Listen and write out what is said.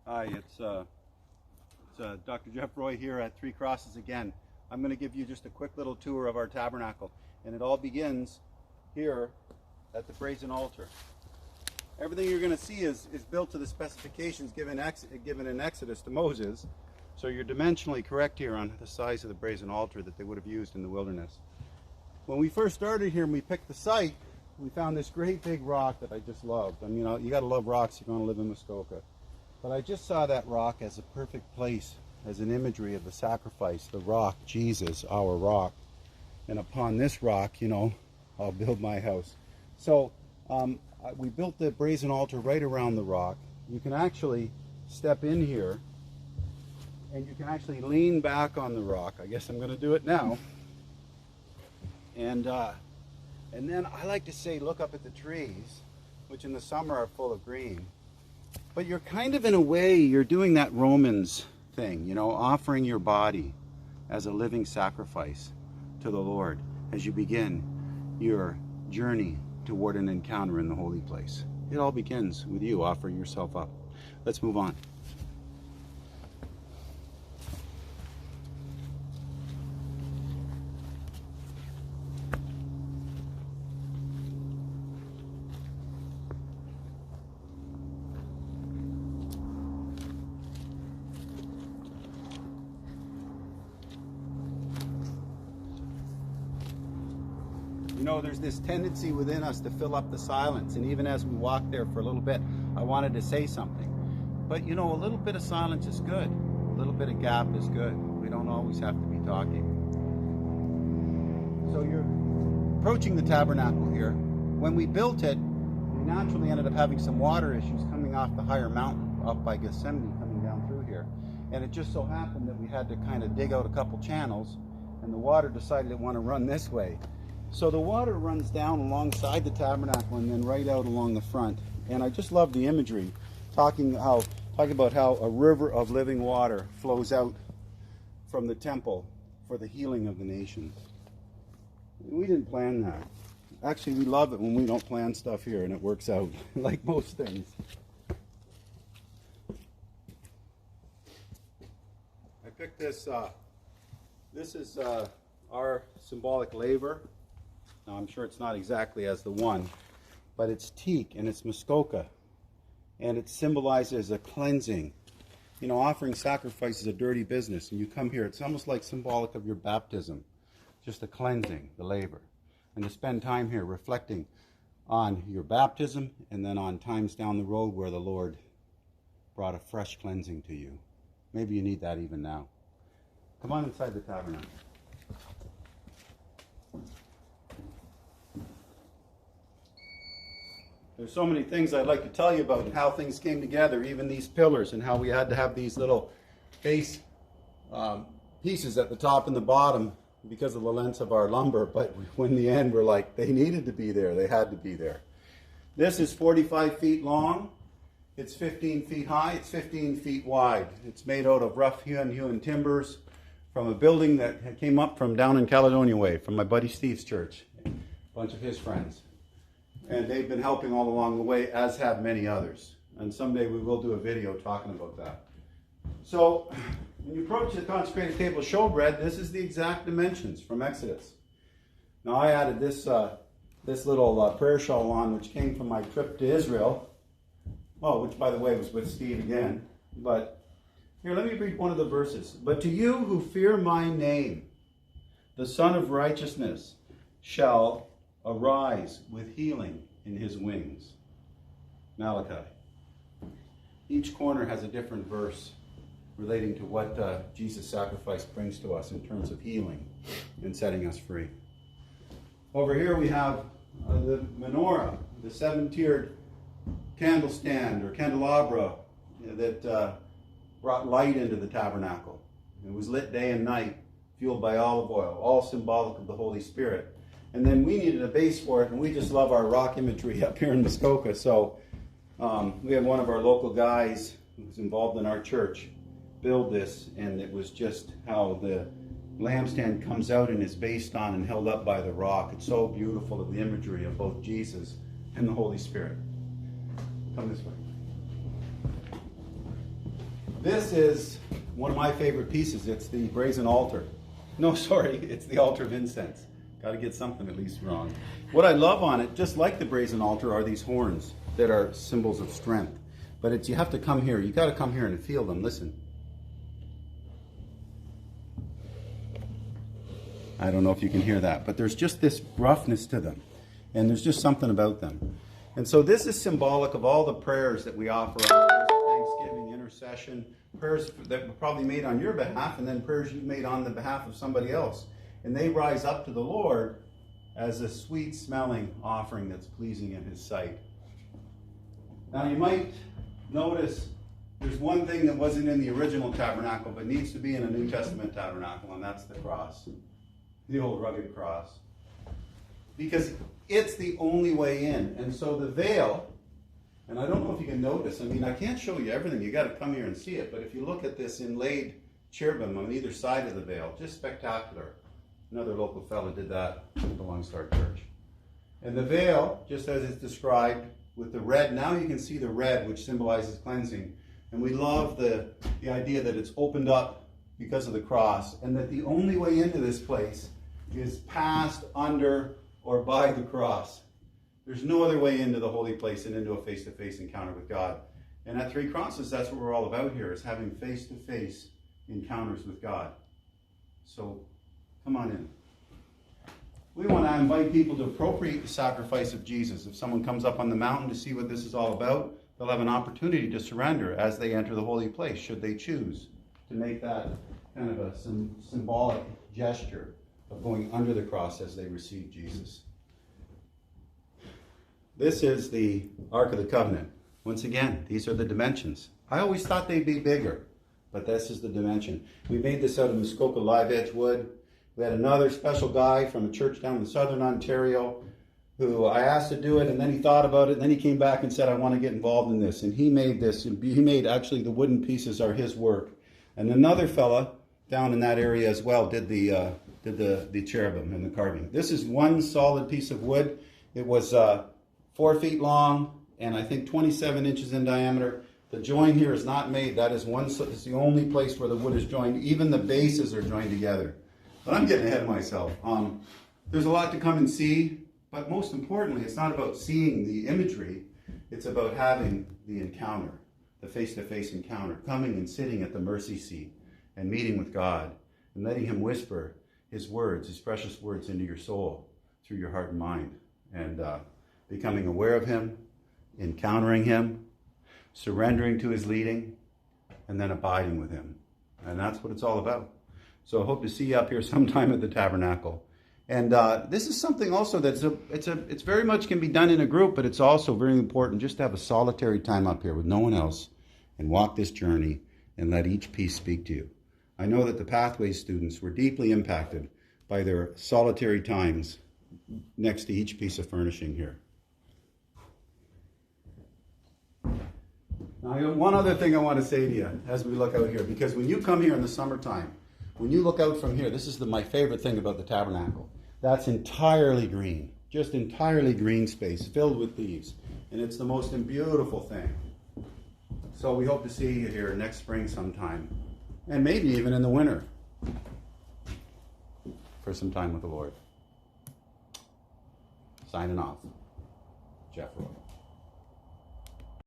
Hi, it's Dr. Jeff Roy here at Three Crosses again. I'm going to give you just a quick little tour of our tabernacle, and it all begins here at the brazen altar. Everything you're going to see is built to the specifications given in Exodus to Moses, so you're dimensionally correct here on the size of the brazen altar that they would have used in the wilderness. When we first started here and we picked the site, we found this great big rock that I just loved. I mean, you got to love rocks if you're going to live in Muskoka. But I just saw that rock as a perfect place, as an imagery of the sacrifice, the rock, Jesus, our rock. And upon this rock, I'll build my house. So we built the brazen altar right around the rock. You can actually step in here, and you can actually lean back on the rock. I guess I'm going to do it now. And then I like to say, look up at the trees, which in the summer are full of green. But you're kind of, in a way, you're doing that Romans thing, offering your body as a living sacrifice to the Lord as you begin your journey toward an encounter in the holy place. It all begins with you offering yourself up. Let's move on. There's this tendency within us to fill up the silence, and even as we walked there for a little bit, I wanted to say something. But a little bit of silence is good. A little bit of gap is good. We don't always have to be talking. So you're approaching the tabernacle here. When we built it, we naturally ended up having some water issues coming off the higher mountain up by Gethsemane, coming down through here. And it just so happened that we had to kind of dig out a couple channels, and the water decided it wanted to run this way. So the water runs down alongside the tabernacle and then right out along the front. And I just love the imagery, talking about how a river of living water flows out from the temple for the healing of the nations. We didn't plan that. Actually, we love it when we don't plan stuff here and it works out, like most things. I picked this. This is our symbolic laver. Now, I'm sure it's not exactly as the one, but it's teak and it's Muskoka, and it symbolizes a cleansing. Offering sacrifice is a dirty business, and you come here, it's almost like symbolic of your baptism, just a cleansing, the labor. And to spend time here reflecting on your baptism and then on times down the road where the Lord brought a fresh cleansing to you. Maybe you need that even now. Come on inside the tabernacle. There's so many things I'd like to tell you about and how things came together, even these pillars, and how we had to have these little base pieces at the top and the bottom because of the length of our lumber. But in the end, we're like, they needed to be there. They had to be there. This is 45 feet long. It's 15 feet high. It's 15 feet wide. It's made out of rough hewn timbers from a building that came up from down in Caledonia Way, from my buddy Steve's church, a bunch of his friends. And they've been helping all along the way, as have many others. And someday we will do a video talking about that. So when you approach the consecrated table of showbread, this is the exact dimensions from Exodus. Now I added this little prayer shawl on, which came from my trip to Israel. Oh, which by the way was with Steve again. But here, let me read one of the verses. But to you who fear my name, the Son of Righteousness shall arise with healing in his wings. Malachi. Each corner has a different verse relating to what Jesus' sacrifice brings to us in terms of healing and setting us free. Over here we have the menorah, the seven-tiered candle stand or candelabra that brought light into the tabernacle. It was lit day and night, fueled by olive oil, all symbolic of the Holy Spirit. And then we needed a base for it, and we just love our rock imagery up here in Muskoka. So we had one of our local guys who's involved in our church build this, and it was just how the lampstand comes out and is based on and held up by the rock. It's so beautiful of the imagery of both Jesus and the Holy Spirit. Come this way. This is one of my favorite pieces. It's the brazen altar. No, sorry, it's the altar of incense. Got to get something at least wrong. What I love on it, just like the brazen altar, are these horns that are symbols of strength. But you have to come here. You got to come here and feel them. Listen. I don't know if you can hear that, but there's just this roughness to them. And there's just something about them. And so this is symbolic of all the prayers that we offer up. Thanksgiving, intercession, prayers that were probably made on your behalf, and then prayers you've made on the behalf of somebody else. And they rise up to the Lord as a sweet smelling offering that's pleasing in his sight. Now you might notice there's one thing that wasn't in the original tabernacle but needs to be in a New Testament tabernacle, and that's the cross. The old rugged cross. Because it's the only way in. And so the veil, and I don't know if you can notice, I mean, I can't show you everything. You got to come here and see it. But if you look at this inlaid cherubim on either side of the veil, just spectacular. Another local fellow did that at the Long Star Church. And the veil, just as it's described, with the red, now you can see the red, which symbolizes cleansing. And we love the idea that it's opened up because of the cross, and that the only way into this place is past, under, or by the cross. There's no other way into the holy place and into a face-to-face encounter with God. And at Three Crosses, that's what we're all about here, is having face-to-face encounters with God. So, come on in. We want to invite people to appropriate the sacrifice of Jesus. If someone comes up on the mountain to see what this is all about, they'll have an opportunity to surrender as they enter the holy place, should they choose to make that kind of a symbolic gesture of going under the cross as they receive Jesus. This is the Ark of the Covenant. Once again, these are the dimensions. I always thought they'd be bigger, but this is the dimension. We made this out of Muskoka live edge wood. We had another special guy from a church down in southern Ontario who I asked to do it, and then he thought about it, and then he came back and said, I want to get involved in this. And he made this. He made, actually, the wooden pieces are his work. And another fella down in that area as well did the cherubim and the carving. This is one solid piece of wood. It was 4 feet long and I think 27 inches in diameter. The join here is not made. That is it's the only place where the wood is joined. Even the bases are joined together. But I'm getting ahead of myself. There's a lot to come and see, but most importantly, it's not about seeing the imagery. It's about having the encounter, the face-to-face encounter, coming and sitting at the mercy seat and meeting with God and letting him whisper his words, his precious words into your soul through your heart and mind, and becoming aware of him, encountering him, surrendering to his leading, and then abiding with him. And that's what it's all about. So I hope to see you up here sometime at the tabernacle. And this is something also that's it's very much can be done in a group, but it's also very important just to have a solitary time up here with no one else and walk this journey and let each piece speak to you. I know that the Pathways students were deeply impacted by their solitary times next to each piece of furnishing here. Now, one other thing I want to say to you as we look out here, because when you come here in the summertime, when you look out from here, this is my favorite thing about the tabernacle. That's entirely green, just entirely green space filled with leaves. And it's the most beautiful thing. So we hope to see you here next spring sometime, and maybe even in the winter for some time with the Lord. Signing off, Jeff Roy.